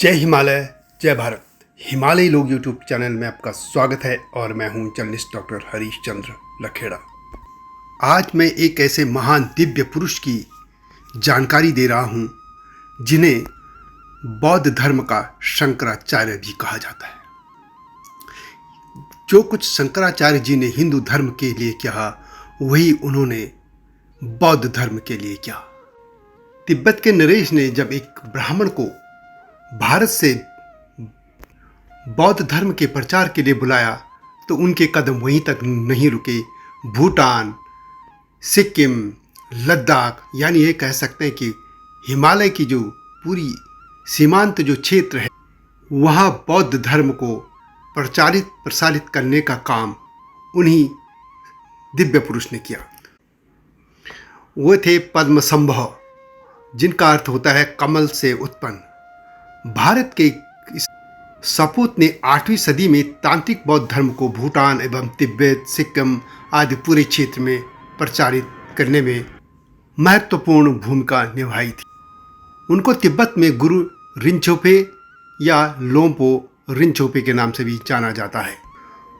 जय हिमालय, जय भारत। हिमालयी लोग यूट्यूब चैनल में आपका स्वागत है और मैं हूं जर्नलिस्ट डॉक्टर हरीश चंद्र लखेड़ा। आज मैं एक ऐसे महान दिव्य पुरुष की जानकारी दे रहा हूं जिन्हें बौद्ध धर्म का शंकराचार्य भी कहा जाता है। जो कुछ शंकराचार्य जी ने हिंदू धर्म के लिए किया, वही उन्होंने बौद्ध धर्म के लिए किया। तिब्बत के नरेश ने जब एक ब्राह्मण को भारत से बौद्ध धर्म के प्रचार के लिए बुलाया तो उनके कदम वहीं तक नहीं रुके। भूटान, सिक्किम, लद्दाख, यानी ये कह सकते हैं कि हिमालय की जो पूरी सीमांत जो क्षेत्र है, वहाँ बौद्ध धर्म को प्रसारित करने का काम उन्हीं दिव्य पुरुष ने किया। वो थे पद्मसंभव, जिनका अर्थ होता है कमल से उत्पन्न। भारत के इस सपूत ने 8वीं सदी में तांत्रिक बौद्ध धर्म को भूटान एवं तिब्बत, सिक्किम आदि पूरे क्षेत्र में प्रचारित करने में महत्वपूर्ण भूमिका निभाई थी। उनको तिब्बत में गुरु रिंपोचे या लोम्पो रिंपोचे के नाम से भी जाना जाता है।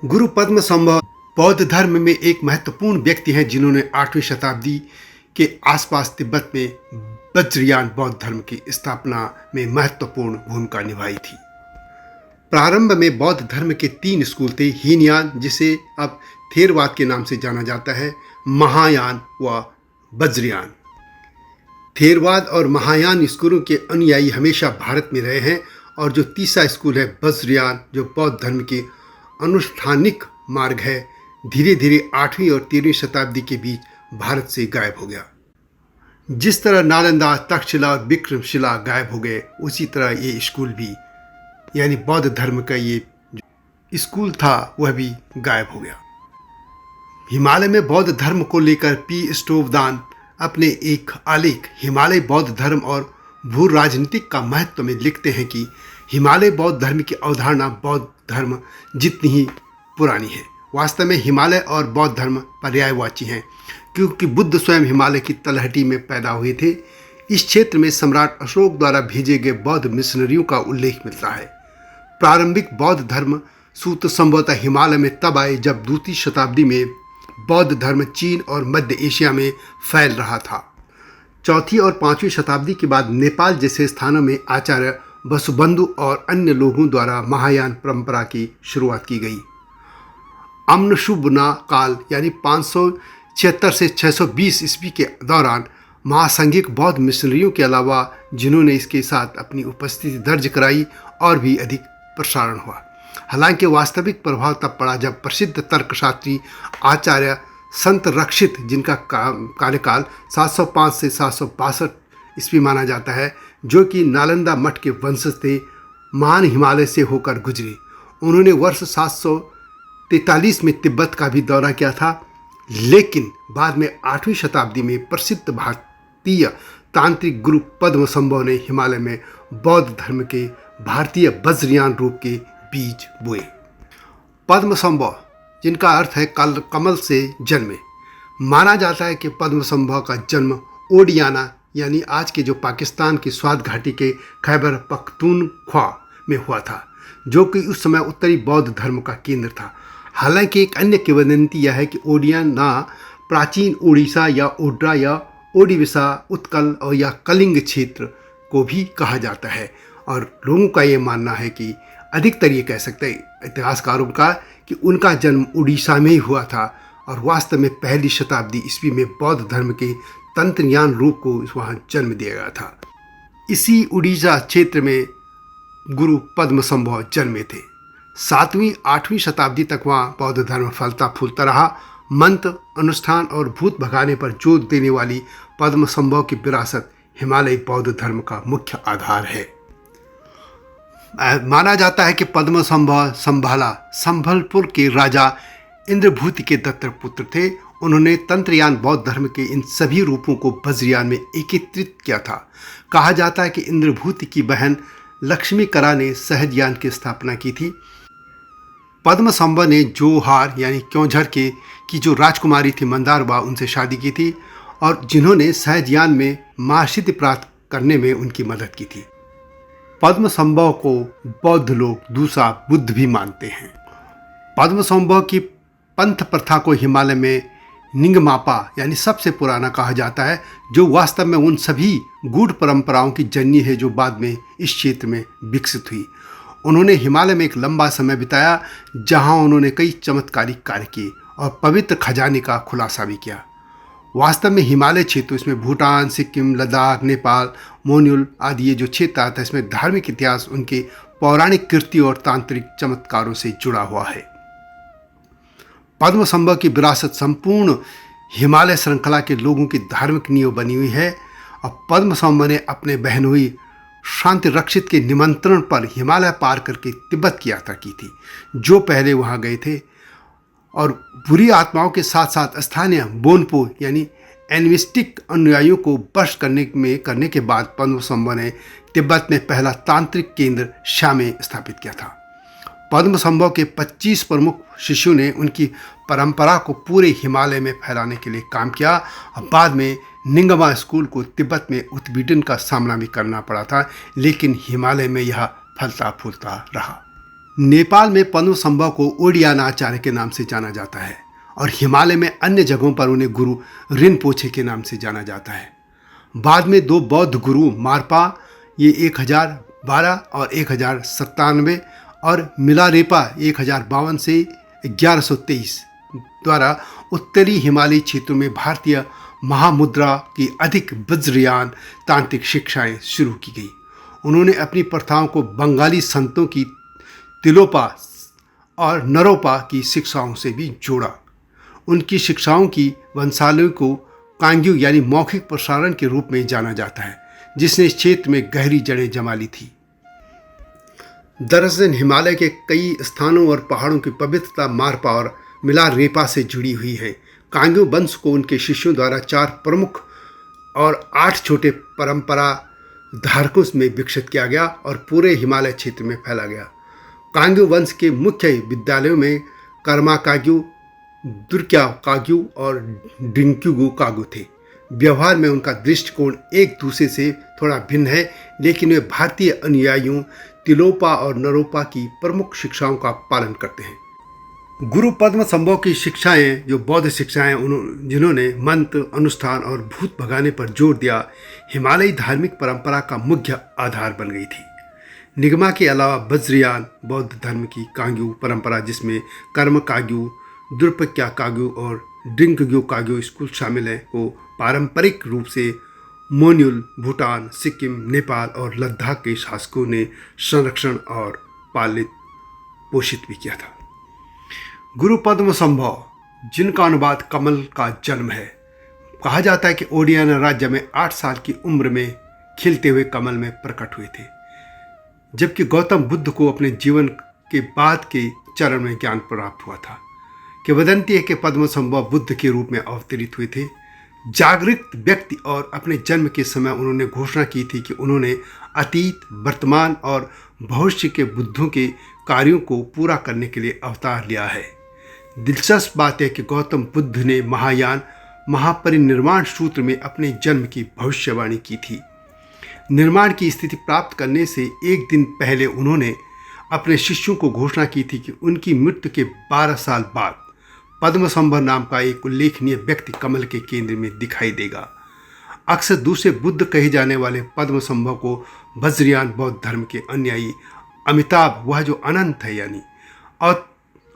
गुरु पद्मसंभव बौद्ध धर्म में एक महत्वपूर्ण व्यक्ति हैं जिन्होंने 8वीं शताब्दी के आसपास तिब्बत में वज्रयान बौद्ध धर्म की स्थापना में महत्वपूर्ण भूमिका निभाई थी। प्रारंभ में बौद्ध धर्म के 3 स्कूल थे, हीनयान, जिसे अब थेरवाद के नाम से जाना जाता है, महायान व वज्रयान। थेरवाद और महायान स्कूलों के अनुयायी हमेशा भारत में रहे हैं और जो तीसरा स्कूल है वज्रयान, जो बौद्ध धर्म के अनुष्ठानिक मार्ग है, धीरे धीरे 8वीं और 13वीं शताब्दी के बीच भारत से गायब हो गया। जिस तरह नालंदा, तक्षशिला और विक्रमशिला गायब हो गए, उसी तरह ये स्कूल भी, यानी बौद्ध धर्म का ये जो स्कूल था, वह भी गायब हो गया। हिमालय में बौद्ध धर्म को लेकर पी स्टोवदान अपने एक आलेख हिमालय बौद्ध धर्म और भू राजनीतिक का महत्व में लिखते हैं कि हिमालय बौद्ध धर्म की अवधारणा बौद्ध धर्म जितनी ही पुरानी है। वास्तव में हिमालय और बौद्ध धर्म पर्यायवाची हैं, क्योंकि बुद्ध स्वयं हिमालय की तलहटी में पैदा हुए थे। इस क्षेत्र में सम्राट अशोक द्वारा भेजे गए बौद्ध मिशनरियों का उल्लेख मिलता है। प्रारंभिक बौद्ध धर्म सूत्र संभवतः हिमालय में तब आए जब 2वीं शताब्दी में बौद्ध धर्म चीन और मध्य एशिया में फैल रहा था। 4वीं और 5वीं शताब्दी के बाद नेपाल जैसे स्थानों में आचार्य वसुबंधु और अन्य लोगों द्वारा महायान परंपरा की शुरुआत की गई। अम्नशुबना काल यानी 576 से 620 ईस्वी के दौरान महासंघिक बौद्ध मिशनरियों के अलावा जिन्होंने इसके साथ अपनी उपस्थिति दर्ज कराई और भी अधिक प्रसारण हुआ। हालांकि वास्तविक प्रभाव तब पड़ा जब प्रसिद्ध तर्कशास्त्री आचार्य संत रक्षित, जिनका कार्यकाल 705 से 762 ईस्वी माना जाता है, जो कि नालंदा मठ के वंशज थे, महान हिमालय से होकर गुजरे। उन्होंने वर्ष 743 में तिब्बत का भी दौरा किया था, लेकिन बाद में 8वीं शताब्दी में प्रसिद्ध भारतीय तांत्रिक गुरु पद्मसंभव ने हिमालय में बौद्ध धर्म के भारतीय वज्रयान रूप के बीज बोए। पद्मसंभव, जिनका अर्थ है कमल से जन्मे, माना जाता है कि पद्मसंभव का जन्म ओडियाना यानी आज के जो पाकिस्तान की स्वात घाटी के खैबर पख्तूनख्वा में हुआ था, जो कि उस समय उत्तरी बौद्ध धर्म का केंद्र था। हालांकि एक अन्य किंवदंती यह है कि ओडियाना प्राचीन उड़ीसा या ओड्रा या ओडिशा, उत्कल और या कलिंग क्षेत्र को भी कहा जाता है। और लोगों का ये मानना है कि अधिकतर ये कह सकते हैं इतिहासकारों का कि उनका जन्म उड़ीसा में ही हुआ था और वास्तव में 1ली शताब्दी ईस्वी में बौद्ध धर्म के तंत्रयान रूप को वहाँ जन्म दिया गया था। इसी उड़ीसा क्षेत्र में गुरु पद्मसंभव जन्मे थे। 7वीं 8वीं शताब्दी तक वहाँ बौद्ध धर्म फलता फूलता रहा। मंत्र, अनुष्ठान और भूत भगाने पर जोर देने वाली पद्मसंभव की विरासत हिमालयी बौद्ध धर्म का मुख्य आधार है। माना जाता है कि पद्मसंभव संभलपुर के राजा इंद्रभूति के दत्तर पुत्र थे। उन्होंने तंत्रयान बौद्ध धर्म के इन सभी रूपों को वज्रयान में एकीकृत किया था। कहा जाता है कि इंद्रभूति की बहन लक्ष्मीकरा ने सहजयान की स्थापना की थी। पद्मसंभव ने जोहार यानी क्योंझर की जो राजकुमारी थी मंदारबा, उनसे शादी की थी और जिन्होंने सहजयान में महासिद्धि प्राप्त करने में उनकी मदद की थी। पद्मसंभव को बौद्ध लोग दूसरा बुद्ध भी मानते हैं। पद्मसंभव की पंथ प्रथा को हिमालय में निंगमापा यानी सबसे पुराना कहा जाता है, जो वास्तव में उन सभी गूढ़ परंपराओं की जननी है जो बाद में इस क्षेत्र में विकसित हुई। उन्होंने हिमालय में एक लंबा समय बिताया, जहां उन्होंने कई चमत्कारिक कार्य किए और पवित्र खजाने का खुलासा भी किया। वास्तव में हिमालय क्षेत्र, इसमें भूटान, सिक्किम, लद्दाख, नेपाल, मोन्यूल आदि ये जो क्षेत्र आता है, इसमें धार्मिक इतिहास उनके पौराणिक कृति और तांत्रिक चमत्कारों से जुड़ा हुआ है। पद्मसंभव की विरासत संपूर्ण हिमालय श्रृंखला के लोगों की धार्मिक नींव बनी हुई है और पद्मसंभव ने अपने बहनोई शांति रक्षित के निमंत्रण पर हिमालय पार करके तिब्बत की यात्रा की थी, जो पहले वहां गए थे, और बुरी आत्माओं के साथ साथ स्थानीय बोनपो यानी एनिमिस्टिक अनुयायियों को वश करने के बाद पद्मसंभव ने तिब्बत में पहला तांत्रिक केंद्र शा में स्थापित किया था। पद्मसंभव के 25 प्रमुख शिष्यों ने उनकी परंपरा को पूरे हिमालय में फैलाने के लिए काम किया और बाद में निंगमा स्कूल को तिब्बत में उत्पीड़न का सामना भी करना पड़ा था, लेकिन हिमालय में यह फलता फूलता रहा। नेपाल में पद्मसंभव को ओडियानाचार्य के नाम से जाना जाता है और हिमालय में अन्य जगहों पर उन्हें गुरु रिनपोछे के नाम से जाना जाता है। बाद में 2 बौद्ध गुरु मारपा, ये 1012 और 1097, और मिलारेपा 1052 से 1123 द्वारा उत्तरी हिमालयी क्षेत्रों में भारतीय महामुद्रा की अधिक वज्रयान तांत्रिक शिक्षाएं शुरू की गई। उन्होंने अपनी प्रथाओं को बंगाली संतों की तिलोपा और नरोपा की शिक्षाओं से भी जोड़ा। उनकी शिक्षाओं की वंशावली को कांग्यू यानी मौखिक प्रसारण के रूप में जाना जाता है, जिसने इस क्षेत्र में गहरी जड़ें जमा ली थी। दरअसल हिमालय के कई स्थानों और पहाड़ों की पवित्रता मारपा और मिलारेपा से जुड़ी हुई है। कांग्यू वंश को उनके शिष्यों द्वारा 4 प्रमुख और 8 छोटे परंपरा धारकों में विकसित किया गया और पूरे हिमालय क्षेत्र में फैला गया। कांग्यू वंश के मुख्य विद्यालयों में कर्मा काग्यू, दुर्क्या काग्यू और डिंक्युगु काग्यू थे। व्यवहार में उनका दृष्टिकोण एक दूसरे से थोड़ा भिन्न है, लेकिन वे भारतीय अनुयायियों तिलोपा और नरोपा की प्रमुख शिक्षाओं का पालन करते हैं। गुरु पद्मसंभव की शिक्षाएं, जो बौद्ध शिक्षाएं, जिन्होंने मंत्र, अनुष्ठान और भूत भगाने पर जोर दिया, हिमालयी धार्मिक परंपरा का मुख्य आधार बन गई थी। निगमा के अलावा वज्रयान बौद्ध धर्म की काग्यू परंपरा, जिसमें कर्म काग्यू, दुर्पक्या काग्यू और डिंक्यू काग्यू स्कूल शामिल हैं, को पारंपरिक रूप से मोन्यूल, भूटान, सिक्किम, नेपाल और लद्दाख के शासकों ने संरक्षण और पालित पोषित भी किया था। गुरु पद्मसंभव, जिनका अनुवाद कमल का जन्म है, कहा जाता है कि ओडियाना राज्य में 8 साल की उम्र में खिलते हुए कमल में प्रकट हुए थे, जबकि गौतम बुद्ध को अपने जीवन के बाद के चरण में ज्ञान प्राप्त हुआ था। किंवदंती है कि पद्मसंभव बुद्ध के रूप में अवतरित हुए थे। जागृत व्यक्ति और अपने जन्म के समय उन्होंने घोषणा की थी कि उन्होंने अतीत, वर्तमान और भविष्य के बुद्धों के कार्यों को पूरा करने के लिए अवतार लिया है। दिलचस्प बात है कि गौतम बुद्ध ने महायान महापरिनिर्वाण सूत्र में अपने जन्म की भविष्यवाणी की थी। निर्माण की स्थिति प्राप्त करने से एक दिन पहले उन्होंने अपने शिष्यों को घोषणा की थी कि उनकी मृत्यु के 12 साल बाद पद्मसंभव नाम का एक उल्लेखनीय व्यक्ति कमल के केंद्र में दिखाई देगा। अक्सर दूसरे बुद्ध कहे जाने वाले पद्मसंभव को वज्रयान बौद्ध धर्म के अनुयायी अमिताभ, वह जो अनंत है यानी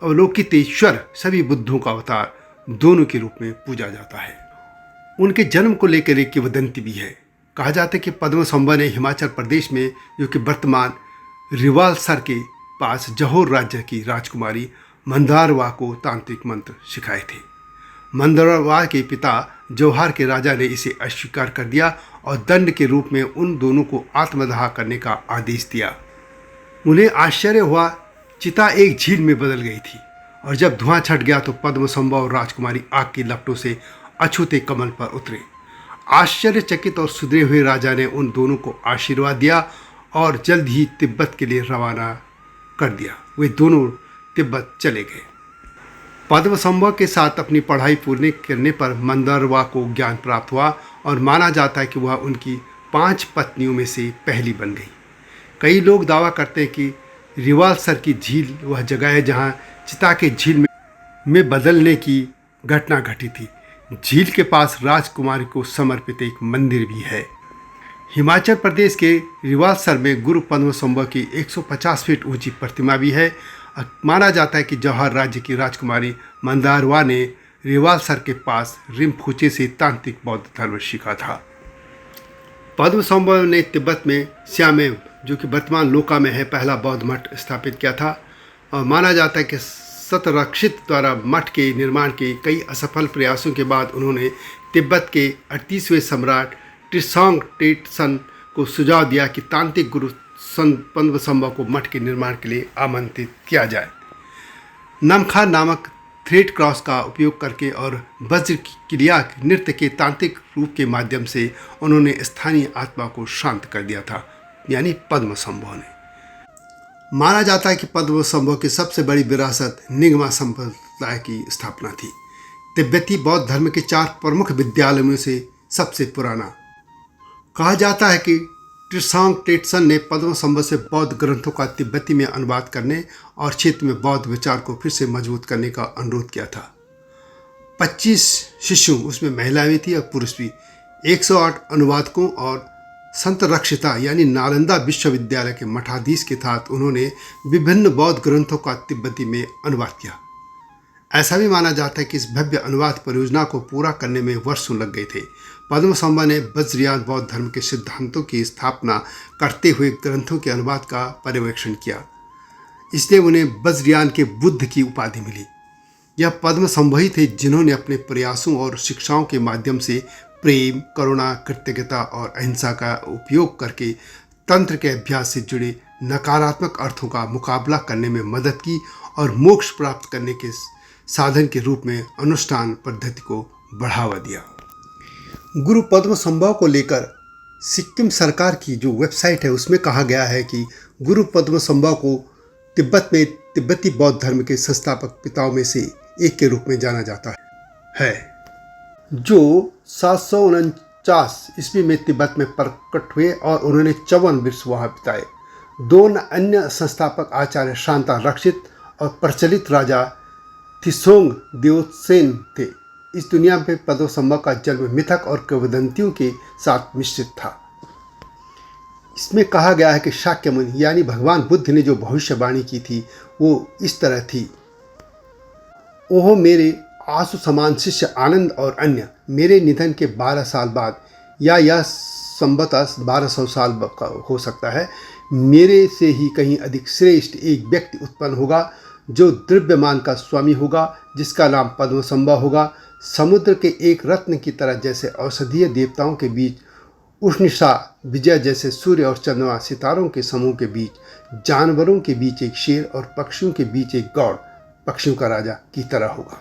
अवलोकित ईश्वर, सभी बुद्धों का अवतार, दोनों के रूप में पूजा जाता है। उनके जन्म को लेकर एक किंवदंती भी है। कहा जाता है कि पद्मसंभव ने हिमाचल प्रदेश में, जो कि वर्तमान रिवालसर के पास जौहर राज्य की राजकुमारी मंदारवा को तांत्रिक मंत्र सिखाए थे। मंदारवा के पिता जौहर के राजा ने इसे अस्वीकार कर दिया और दंड के रूप में उन दोनों को आत्मदाह करने का आदेश दिया। उन्हें आश्चर्य हुआ, चिता एक झील में बदल गई थी और जब धुआं छट गया तो पद्मसंभव और राजकुमारी आग की लपटों से अछूते कमल पर उतरे। आश्चर्यचकित और सुधरे हुए राजा ने उन दोनों को आशीर्वाद दिया और जल्द ही तिब्बत के लिए रवाना कर दिया। वे दोनों तिब्बत चले गए। पद्मसंभव के साथ अपनी पढ़ाई पूरी करने पर मंदारवा को ज्ञान प्राप्त हुआ और माना जाता है कि वह उनकी 5 पत्नियों में से पहली बन गई। कई लोग दावा करते हैं कि रिवालसर की झील वह जगह है जहां चिता के झील में बदलने की घटना घटी थी। झील के पास राजकुमारी को समर्पित एक मंदिर भी है। हिमाचल प्रदेश के रिवालसर में गुरु पद्मसंभव की 150 फीट ऊंची प्रतिमा भी है। माना जाता है कि जौहर राज्य की राजकुमारी मंदारवा ने रिवालसर के पास रिम्पोचे से तांत्रिक बौद्ध धर्म सीखा था। पद्मसंभव ने तिब्बत में सियामे, जो कि वर्तमान लोका में है, पहला बौद्ध मठ स्थापित किया था। और माना जाता है कि शतरक्षित द्वारा मठ के निर्माण के कई असफल प्रयासों के बाद उन्होंने तिब्बत के 38वें सम्राट त्रिसंग टेटसन को सुझाव दिया कि तांत्रिक गुरु पद्मसंभव को मठ के निर्माण के लिए आमंत्रित किया जाए। नमखा नामक थ्रेड क्रॉस का उपयोग करके और वज्र क्रिया नृत्य के तांत्रिक रूप के माध्यम से उन्होंने स्थानीय आत्मा को शांत कर दिया था, यानी पद्मसंभव ने। माना जाता है कि पद्मसंभव की सबसे बड़ी विरासत निगमा संप्रदाय की स्थापना थी। तिब्बती बौद्ध धर्म के 4 प्रमुख विद्यालयों में से सबसे पुराना। कहा जाता है कि त्रिसंग टेटसन ने पद्मसंभव से बौद्ध ग्रंथों का तिब्बती में अनुवाद करने और क्षेत्र में बौद्ध विचार को फिर से मजबूत करने का अनुरोध किया था। 25 शिष्यों, उसमें महिलाएं भी थी और पुरुष भी, 108 अनुवादकों और संत रक्षिता यानी नालंदा विश्वविद्यालय के मठाधीश के साथ उन्होंने विभिन्न बौद्ध ग्रंथों का तिब्बती में अनुवाद किया। ऐसा भी माना जाता है कि इस भव्य अनुवाद परियोजना को पूरा करने में वर्षों लग गए थे। पद्मसंभव ने वज्रयान बौद्ध धर्म के सिद्धांतों की स्थापना करते हुए ग्रंथों के अनुवाद का पर्यवेक्षण किया, इसलिए उन्हें वज्रयान के बुद्ध की उपाधि मिली। यह पद्मसंभव ही थे जिन्होंने अपने प्रयासों और शिक्षाओं के माध्यम से प्रेम, करुणा, कृतज्ञता और अहिंसा का उपयोग करके तंत्र के अभ्यास से जुड़े नकारात्मक अर्थों का मुकाबला करने में मदद की और मोक्ष प्राप्त करने के साधन के रूप में अनुष्ठान पद्धति को बढ़ावा दिया। गुरु पद्मसंभव को लेकर सिक्किम सरकार की जो वेबसाइट है उसमें कहा गया है कि गुरु पद्मसंभव को तिब्बत में तिब्बती बौद्ध धर्म के संस्थापक पिताओं में से एक के रूप में जाना जाता है, जो 749 ईस्वी में तिब्बत में प्रकट हुए और उन्होंने 54 वर्ष वहाँ बिताए। 2 अन्य संस्थापक आचार्य शांता रक्षित और प्रचलित राजा थिसोंग देओत्सेन थे। इस दुनिया में पद्मसंभव का जन्म मिथक और किंवदंतियों के साथ मिश्रित था। इसमें कहा गया है कि शाक्यमुनि यानी भगवान बुद्ध ने जो भविष्यवाणी की थी वो इस तरह थी: ओहो मेरे आंसू समान शिष्य आनंद और अन्य, मेरे निधन के 12 साल बाद या यह संवतः 1200 साल हो सकता है, मेरे से ही कहीं अधिक श्रेष्ठ एक व्यक्ति उत्पन्न होगा जो द्रव्यमान का स्वामी होगा, जिसका नाम पद्मसंभव होगा। समुद्र के एक रत्न की तरह जैसे औषधीय देवताओं के बीच उष्णिशा विजय जैसे सूर्य और चंद्रमा सितारों के समूह के बीच, जानवरों के बीच एक शेर और पक्षियों के बीच एक गौड़ पक्षियों का राजा की तरह होगा।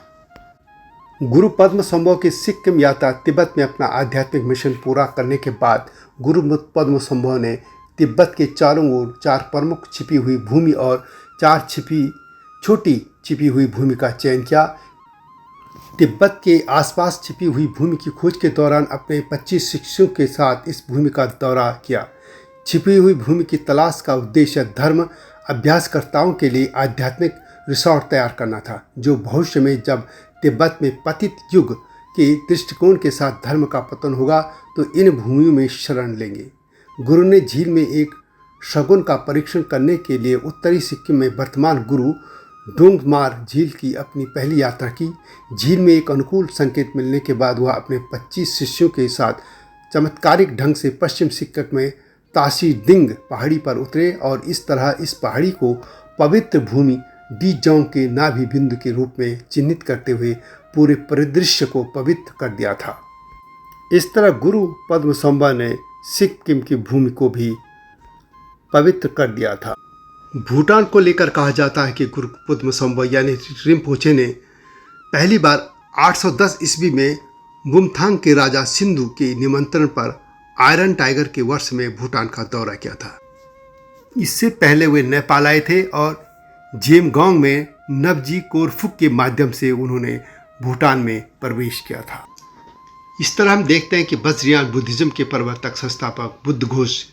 गुरु पद्मसंभव की सिक्किम यात्रा तिब्बत में अपना आध्यात्मिक मिशन पूरा करने के बाद गुरु पद्मसंभव ने तिब्बत के चारों ओर 4 प्रमुख छिपी हुई भूमि और 4 छोटी छिपी हुई भूमि का चयन किया। तिब्बत के आसपास छिपी हुई भूमि की खोज के दौरान अपने 25 शिष्यों के साथ इस भूमि का दौरा किया। छिपी हुई भूमि की तलाश का उद्देश्य धर्म अभ्यासकर्ताओं के लिए आध्यात्मिक रिसोर्ट तैयार करना था, जो भविष्य में जब तिब्बत में पतित युग के दृष्टिकोण के साथ धर्म का पतन होगा तो इन भूमियों में शरण लेंगे। गुरु ने झील में एक शगुन का परीक्षण करने के लिए उत्तरी सिक्किम में वर्तमान गुरु डोंगमार झील की अपनी पहली यात्रा की। झील में एक अनुकूल संकेत मिलने के बाद वह अपने 25 शिष्यों के साथ चमत्कारिक ढंग से पश्चिम सिक्किम में ताशीदिंग पहाड़ी पर उतरे और इस तरह इस पहाड़ी को पवित्र भूमि डीजोंग के नाभि बिंदु के रूप में चिन्हित करते हुए पूरे परिदृश्य को पवित्र कर दिया था। इस तरह गुरु पद्मसंभव ने सिक्किम की भूमि को भी पवित्र कर दिया था। भूटान को लेकर कहा जाता है कि गुरु पद्मसंभव यानी रिम्पोचे ने पहली बार 810 ईस्वी में बुमथांग के राजा सिंधु के निमंत्रण पर आयरन टाइगर के वर्ष में भूटान का दौरा किया था। इससे पहले वे नेपाल आए थे और जेमगोंग में नवजी कोरफुक के माध्यम से उन्होंने भूटान में प्रवेश किया था। इस तरह हम देखते हैं कि वज्रयान बुद्धिज्म के प्रवर्तक संस्थापक बुद्ध घोष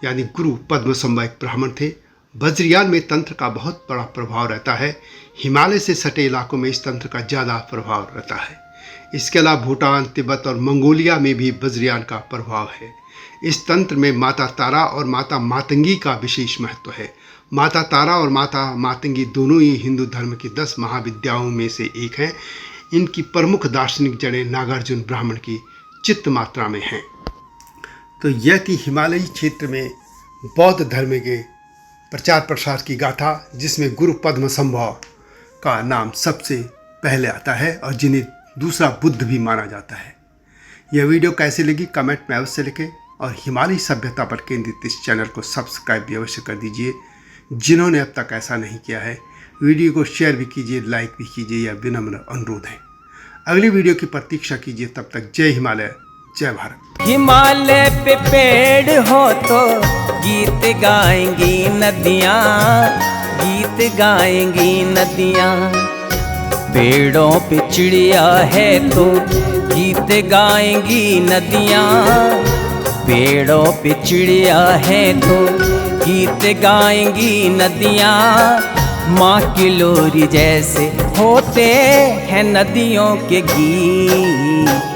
यानी गुरु पद्मसंभव एक ब्राह्मण थे। वज्रयान में तंत्र का बहुत बड़ा प्रभाव रहता है। हिमालय से सटे इलाकों में इस तंत्र का ज़्यादा प्रभाव रहता है। इसके अलावा भूटान, तिब्बत और मंगोलिया में भी वज्रयान का प्रभाव है। इस तंत्र में माता तारा और माता मातंगी का विशेष महत्व है। माता तारा और माता मातंगी दोनों ही हिंदू धर्म की 10 महाविद्याओं में से एक हैं। इनकी प्रमुख दार्शनिक जड़ें नागार्जुन ब्राह्मण की चित्त मात्रा में हैं। तो यह थी हिमालयी क्षेत्र में बौद्ध धर्म के प्रचार प्रसार की गाथा, जिसमें गुरु पद्मसंभव का नाम सबसे पहले आता है और जिन्हें दूसरा बुद्ध भी माना जाता है। यह वीडियो कैसी लगी कमेंट में अवश्य लिखें और हिमालयी सभ्यता पर केंद्रित इस चैनल को सब्सक्राइब भी अवश्य कर दीजिए जिन्होंने अब तक ऐसा नहीं किया है। वीडियो को शेयर भी कीजिए, लाइक भी कीजिए, यह विनम्र अनुरोध है। अगली वीडियो की प्रतीक्षा कीजिए। तब तक जय हिमालय, जय भारत। हिमालय पे पेड़ हो तो गीत गाएंगी नदियाँ, गीत गाएंगी नदियाँ। पेड़ों पे चिड़िया है तो गीत गाएंगी नदियाँ, पेड़ों पे चिड़िया है तो गीत गाएंगी नदियाँ। माँ की लोरी जैसे होते हैं नदियों के गीत।